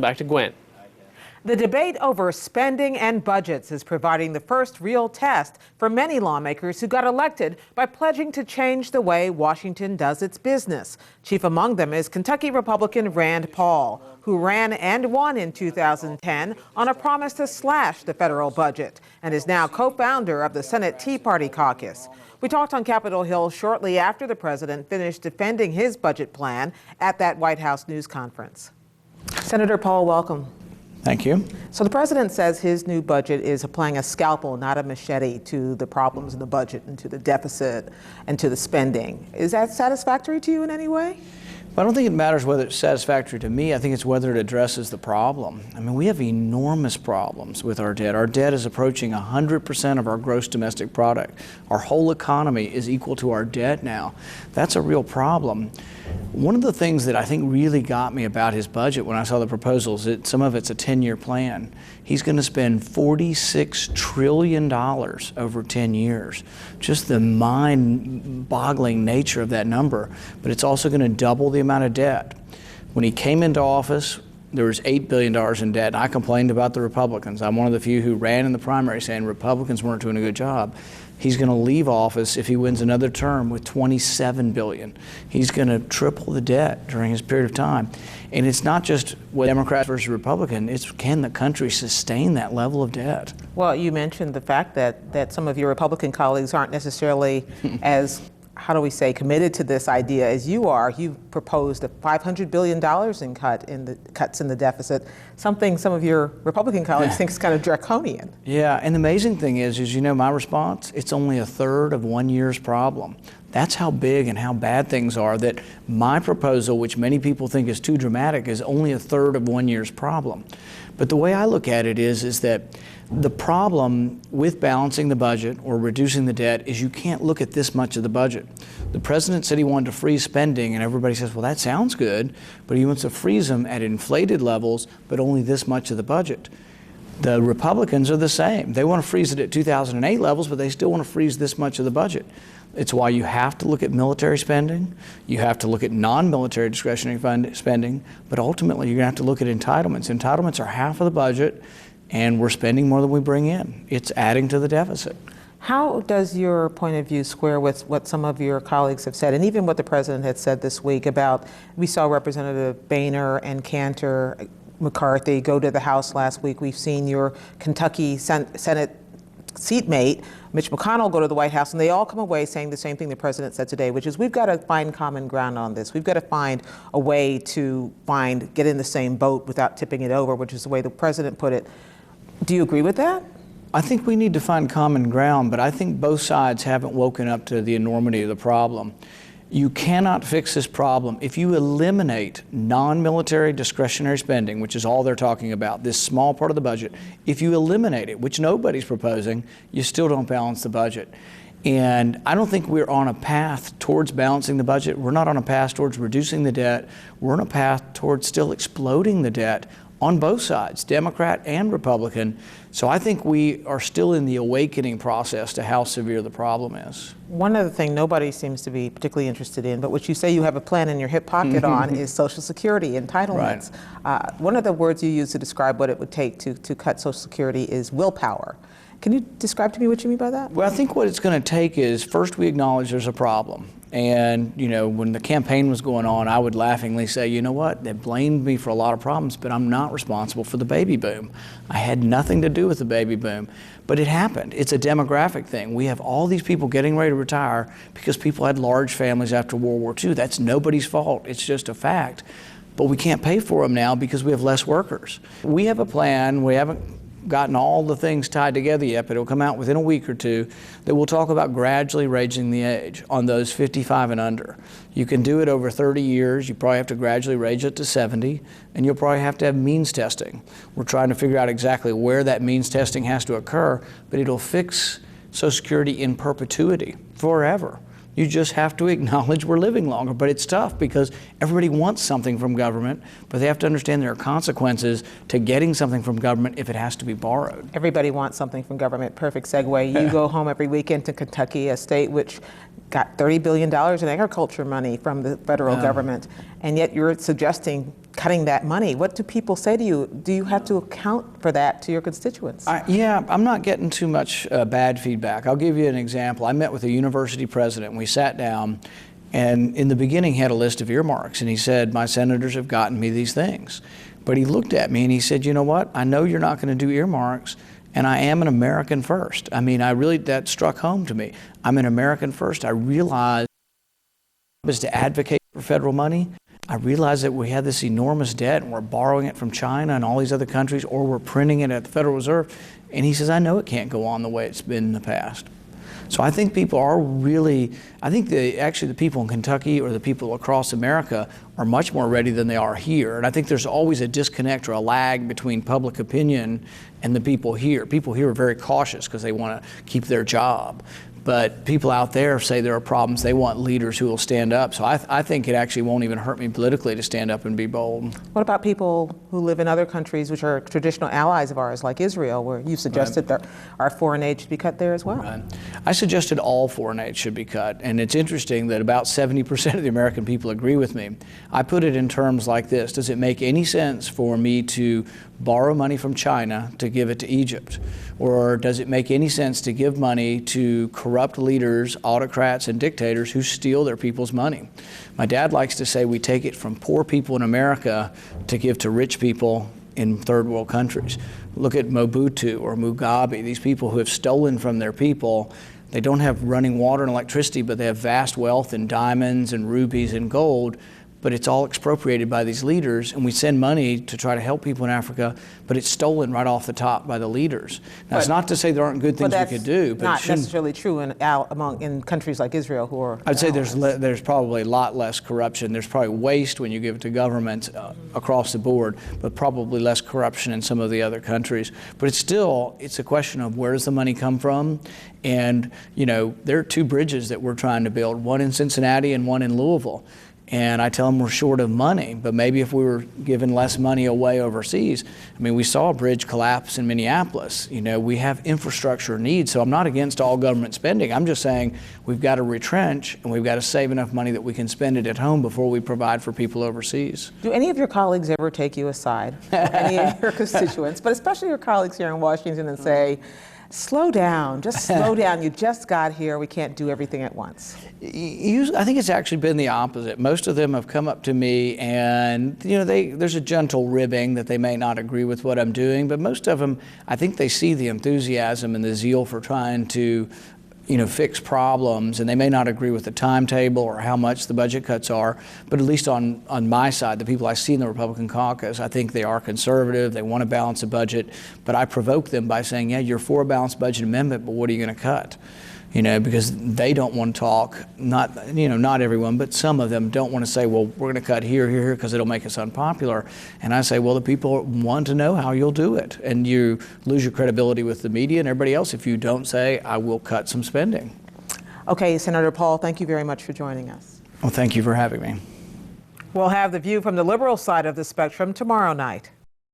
Back to Gwen. The debate over spending and budgets is providing the first real test for many lawmakers who got elected by pledging to change the way Washington does its business. Chief among them is Kentucky Republican Rand Paul, who ran and won in 2010 on a promise to slash the federal budget and is now co-founder of the Senate Tea Party caucus. We talked on Capitol Hill shortly after the president finished defending his budget plan at that White House news conference. Senator Paul, welcome. Thank you. So the president says his new budget is applying a scalpel, not a machete, to the problems in the budget and to the deficit and to the spending. Is that satisfactory to you in any way? I don't think it matters whether it's satisfactory to me. I think it's whether it addresses the problem. I mean, we have enormous problems with our debt. Our debt is approaching 100% of our gross domestic product. Our whole economy is equal to our debt now. That's a real problem. One of the things that I think really got me about his budget when I saw the proposals, some of it's a 10-year plan. He's going to spend $46 trillion over 10 years. Just the mind-boggling nature of that number. But it's also going to double the amount of debt. When he came into office, there was $8 billion in debt, and I complained about the Republicans. I'm one of the few who ran in the primary saying Republicans weren't doing a good job. He's going to leave office if he wins another term with $27 billion. He's going to triple the debt during his period of time. And it's not just Democrats versus Republican, it's can the country sustain that level of debt? Well, you mentioned the fact that some of your Republican colleagues aren't necessarily as, how do we say, committed to this idea as you are. You've proposed a $500 billion cuts in the deficit, something some of your Republican colleagues think is kind of draconian. Yeah, and the amazing thing is you know my response, it's only a third of 1 year's problem. That's how big and how bad things are, that my proposal, which many people think is too dramatic, is only a third of 1 year's problem. But the way I look at it is that the problem with balancing the budget or reducing the debt is you can't look at this much of the budget. The president said he wanted to freeze spending, and everybody says, well, that sounds good, but he wants to freeze them at inflated levels, but only this much of the budget. The Republicans are the same. They want to freeze it at 2008 levels, but they still want to freeze this much of the budget. It's why you have to look at military spending, you have to look at non-military discretionary spending, but ultimately you're going to have to look at entitlements. Entitlements are half of the budget, and we're spending more than we bring in. It's adding to the deficit. How does your point of view square with what some of your colleagues have said, and even what the president had said this week about, we saw Representative Boehner and Cantor, McCarthy go to the House last week. We've seen your Kentucky Senate seatmate, Mitch McConnell, go to the White House, and they all come away saying the same thing the president said today, which is we've got to find common ground on this. We've got to find a way to get in the same boat without tipping it over, which is the way the president put it. Do you agree with that? I think we need to find common ground, but I think both sides haven't woken up to the enormity of the problem. You cannot fix this problem if you eliminate non-military discretionary spending, which is all they're talking about, this small part of the budget. If you eliminate it, which nobody's proposing, you still don't balance the budget. And I don't think we're on a path towards balancing the budget. We're not on a path towards reducing the debt. We're on a path towards still exploding the debt on both sides, Democrat and Republican. So I think we are still in the awakening process to how severe the problem is. One other thing nobody seems to be particularly interested in, but which you say you have a plan in your hip pocket on, is Social Security entitlements. Right. One of the words you use to describe what it would take to cut Social Security is willpower. Can you describe to me what you mean by that? Well, I think what it's going to take is, first we acknowledge there's a problem. And, you know, when the campaign was going on, I would laughingly say, you know what, they blamed me for a lot of problems, but I'm not responsible for the baby boom. I had nothing to do with the baby boom, but it happened. It's a demographic thing. We have all these people getting ready to retire because people had large families after World War II. That's nobody's fault. It's just a fact. But we can't pay for them now because we have less workers. We have a plan. We haven't gotten all the things tied together yet, but it'll come out within a week or two, that we'll talk about gradually raising the age on those 55 and under. You can do it over 30 years. You probably have to gradually raise it to 70, and you'll probably have to have means testing. We're trying to figure out exactly where that means testing has to occur, but it'll fix Social Security in perpetuity, forever. You just have to acknowledge we're living longer. But it's tough because everybody wants something from government, but they have to understand there are consequences to getting something from government if it has to be borrowed. Everybody wants something from government. Perfect segue. You go home every weekend to Kentucky, a state which got $30 billion in agriculture money from the federal government, and yet you're suggesting cutting that money. What do people say to you? Do you have to account for that to your constituents? Yeah, I'm not getting too much bad feedback. I'll give you an example. I met with a university president, and we sat down, and in the beginning he had a list of earmarks, and he said, my senators have gotten me these things. But he looked at me and he said, you know what, I know you're not going to do earmarks, and I am an American first. I mean, that struck home to me. I'm an American first. I realized is to advocate for federal money. I realized that we had this enormous debt and we're borrowing it from China and all these other countries, or we're printing it at the Federal Reserve. And he says, I know it can't go on the way it's been in the past. So I think people are really, actually the people in Kentucky or the people across America are much more ready than they are here. And I think there's always a disconnect or a lag between public opinion and the people here. People here are very cautious because they want to keep their job. But people out there say there are problems. They want leaders who will stand up. So I think it actually won't even hurt me politically to stand up and be bold. What about people who live in other countries which are traditional allies of ours, like Israel, where you suggested that our foreign aid should be cut there as well? Right. I suggested all foreign aid should be cut. And it's interesting that about 70% of the American people agree with me. I put it in terms like this. Does it make any sense for me to borrow money from China to give it to Egypt? Or does it make any sense to give money to corrupt leaders, autocrats, and dictators who steal their people's money? My dad likes to say we take it from poor people in America to give to rich people in third world countries. Look at Mobutu or Mugabe, these people who have stolen from their people. They don't have running water and electricity, but they have vast wealth in diamonds and rubies and gold. But it's all expropriated by these leaders, and we send money to try to help people in Africa, but it's stolen right off the top by the leaders. Now, it's not to say there aren't good things we could do, but not necessarily true in countries like Israel who are. I'd say there's probably a lot less corruption. There's probably waste when you give it to governments across the board, but probably less corruption in some of the other countries. But it's a question of where does the money come from? And there are two bridges that we're trying to build, one in Cincinnati and one in Louisville. And I tell them we're short of money, but maybe if we were giving less money away overseas. I mean, we saw a bridge collapse in Minneapolis. We have infrastructure needs, so I'm not against all government spending. I'm just saying we've got to retrench and we've got to save enough money that we can spend it at home before we provide for people overseas. Do any of your colleagues ever take you aside, any of your constituents, but especially your colleagues here in Washington, and say, slow down, just slow down. You just got here. We can't do everything at once. I think it's actually been the opposite. Most of them have come up to me and, there's a gentle ribbing that they may not agree with what I'm doing, but most of them, I think they see the enthusiasm and the zeal for trying to fix problems, and they may not agree with the timetable or how much the budget cuts are, but at least on my side, the people I see in the Republican caucus, I think they are conservative, they want to balance a budget, but I provoke them by saying, yeah, you're for a balanced budget amendment, but what are you going to cut? Because they don't want to talk, not everyone, but some of them don't want to say, well, we're going to cut here, because it'll make us unpopular. And I say, well, the people want to know how you'll do it. And you lose your credibility with the media and everybody else if you don't say, I will cut some spending. Okay, Senator Paul, thank you very much for joining us. Well, thank you for having me. We'll have the view from the liberal side of the spectrum tomorrow night.